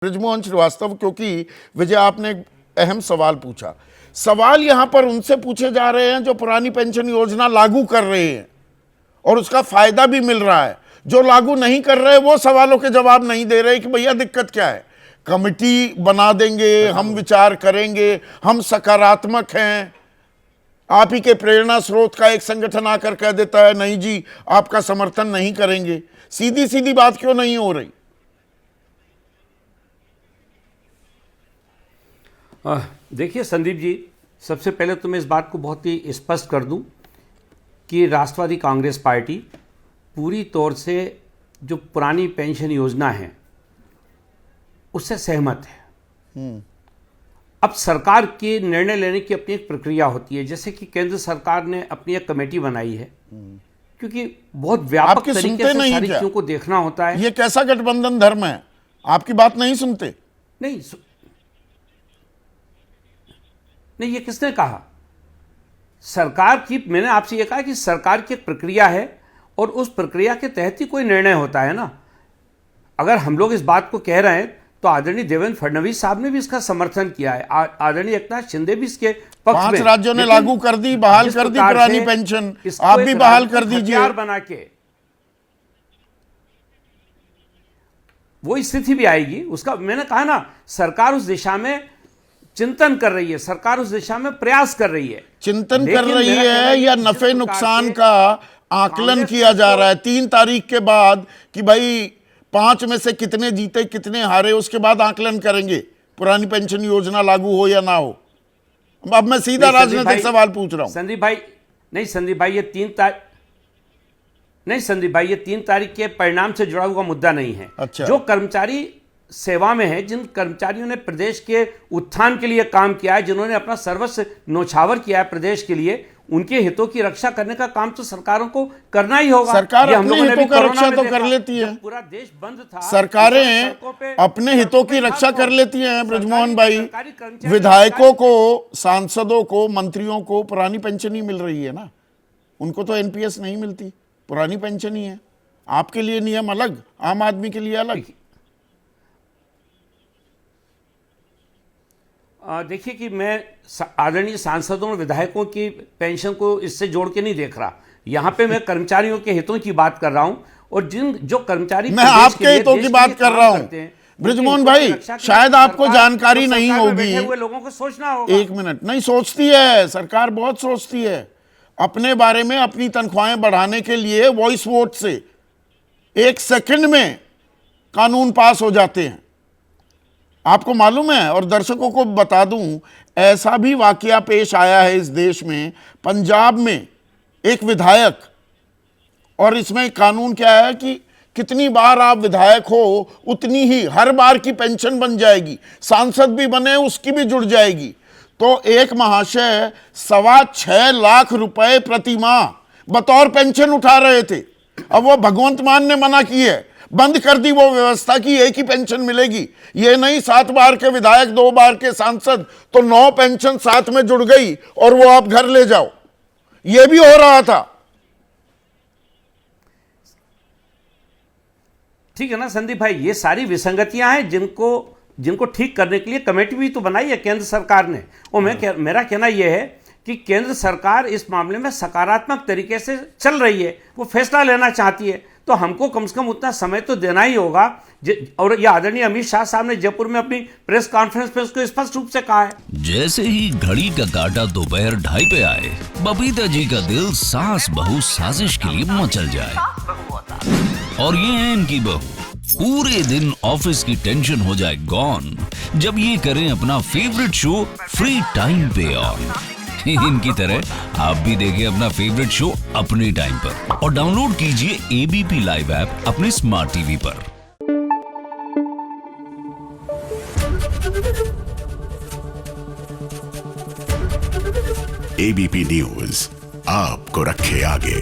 बृजमोहन श्रीवास्तव, क्योंकि विजय आपने एक अहम सवाल पूछा। सवाल यहां पर उनसे पूछे जा रहे हैं जो पुरानी पेंशन योजना लागू कर रहे हैं और उसका फायदा भी मिल रहा है। जो लागू नहीं कर रहे वो सवालों के जवाब नहीं दे रहे कि भैया दिक्कत क्या है। कमिटी बना देंगे, हम विचार करेंगे, हम सकारात्मक हैं। आप ही के प्रेरणा स्रोत का एक संगठन आकर कह देता है नहीं जी आपका समर्थन नहीं करेंगे। सीधी सीधी बात क्यों नहीं हो रही? देखिए संदीप जी, सबसे पहले तो मैं इस बात को बहुत ही स्पष्ट कर दूं कि राष्ट्रवादी कांग्रेस पार्टी पूरी तौर से जो पुरानी पेंशन योजना है उससे सहमत है। अब सरकार के निर्णय लेने की अपनी एक प्रक्रिया होती है, जैसे कि केंद्र सरकार ने अपनी एक कमेटी बनाई है, क्योंकि बहुत व्यापक तरीके से सारी चीजों को देखना होता है। ये कैसा गठबंधन धर्म है? आपकी बात नहीं सुनते? नहीं, ये किसने कहा? सरकार की, मैंने आपसे ये कहा कि सरकार की एक प्रक्रिया है और उस प्रक्रिया के तहत ही कोई निर्णय होता है ना। अगर हम लोग इस बात को कह रहे हैं तो आदरणीय देवेंद्र फडणवीस साहब ने भी इसका समर्थन किया है, आदरणीय एकनाथ शिंदे भी इसके पक्ष में। 5 राज्यों ने लागू कर दी, बहाल कर दी पुरानी पेंशन, आप भी बहाल कर दीजिए। बना के वो स्थिति भी आएगी उसका, मैंने कहा ना, सरकार उस दिशा में चिंतन कर रही है, सरकार उस दिशा में प्रयास कर रही है। चिंतन कर रही है या नफे नुकसान का आकलन किया जा रहा है 3 तारीख के बाद कि भाई 5 में से कितने जीते कितने हारे, उसके बाद आकलन करेंगे पुरानी पेंशन योजना लागू हो या ना हो। अब मैं सीधा राजनीतिक सवाल पूछ रहा हूं। संदीप भाई, ये 3 तारीख के परिणाम से जुड़ा हुआ मुद्दा नहीं है। अच्छा। जो कर्मचारी सेवा में है, जिन कर्मचारियों ने प्रदेश के उत्थान के लिए काम किया है, जिन्होंने अपना सर्वस्व न्योछावर किया है प्रदेश के लिए, उनके हितों की रक्षा करने का काम तो सरकारों को करना ही होगा। सरकार अपने हितों की रक्षा तो कर लेती है, पूरा देश बंद था, सरकारें अपने हितों की रक्षा कर लेती हैं। ब्रजमोहन भाई, विधायकों को, सांसदों को, मंत्रियों को पुरानी पेंशन ही मिल रही है ना, उनको तो एनपीएस नहीं मिलती, पुरानी पेंशन ही है। आपके लिए नियम अलग, आम आदमी के लिए अलग। देखिए कि मैं आदरणीय सांसदों और विधायकों की पेंशन को इससे जोड़ के नहीं देख रहा। यहाँ पे मैं कर्मचारियों के हितों की बात कर रहा हूँ, और जो कर्मचारी मैं आपके हितों की बात कर रहा हूँ। ब्रजमोहन भाई, शायद आपको जानकारी नहीं होगी, लोगों को सोचना होगा। 1 मिनट, नहीं सोचती है सरकार, बहुत सोचती है अपने बारे में। अपनी तनख्वाहें बढ़ाने के लिए वॉइस वोट से 1 सेकंड में कानून पास हो जाते हैं, आपको मालूम है। और दर्शकों को बता दूं, ऐसा भी वाकया पेश आया है इस देश में, पंजाब में एक विधायक, और इसमें कानून क्या है कि कितनी बार आप विधायक हो उतनी ही हर बार की पेंशन बन जाएगी, सांसद भी बने उसकी भी जुड़ जाएगी। तो एक महाशय 6.25 लाख रुपए प्रति माह बतौर पेंशन उठा रहे थे। अब वो भगवंत मान ने मना की है, बंद कर दी वो व्यवस्था की एक ही पेंशन मिलेगी। ये नहीं 7 बार के विधायक, 2 बार के सांसद, तो 9 पेंशन साथ में जुड़ गई और वो आप घर ले जाओ। ये भी हो रहा था। ठीक है ना संदीप भाई, ये सारी विसंगतियां हैं जिनको ठीक करने के लिए कमेटी भी तो बनाई है केंद्र सरकार ने। और मेरा कहना यह है कि केंद्र सरकार इस मामले में सकारात्मक तरीके से चल रही है, वो फैसला लेना चाहती है, तो हमको कम से कम उतना समय तो देना ही होगा। और ये आदरणीय अमित शाह साहब ने जयपुर में अपनी प्रेस कॉन्फ्रेंस में उसको स्पष्ट रूप से कहा है। जैसे ही घड़ी का काटा दोपहर 2:30 पे आए, बबीता जी का दिल सास बहू साजिश के लिए मचल जाए। और ये है इनकी बहू, पूरे दिन ऑफिस की टेंशन हो जाए गॉन जब ये करें अपना फेवरेट शो फ्री टाइम पे ऑन। इनकी तरह आप भी देखें अपना फेवरेट शो अपने टाइम पर और डाउनलोड कीजिए एबीपी लाइव ऐप अपने स्मार्ट टीवी पर। एबीपी न्यूज आपको रखे आगे।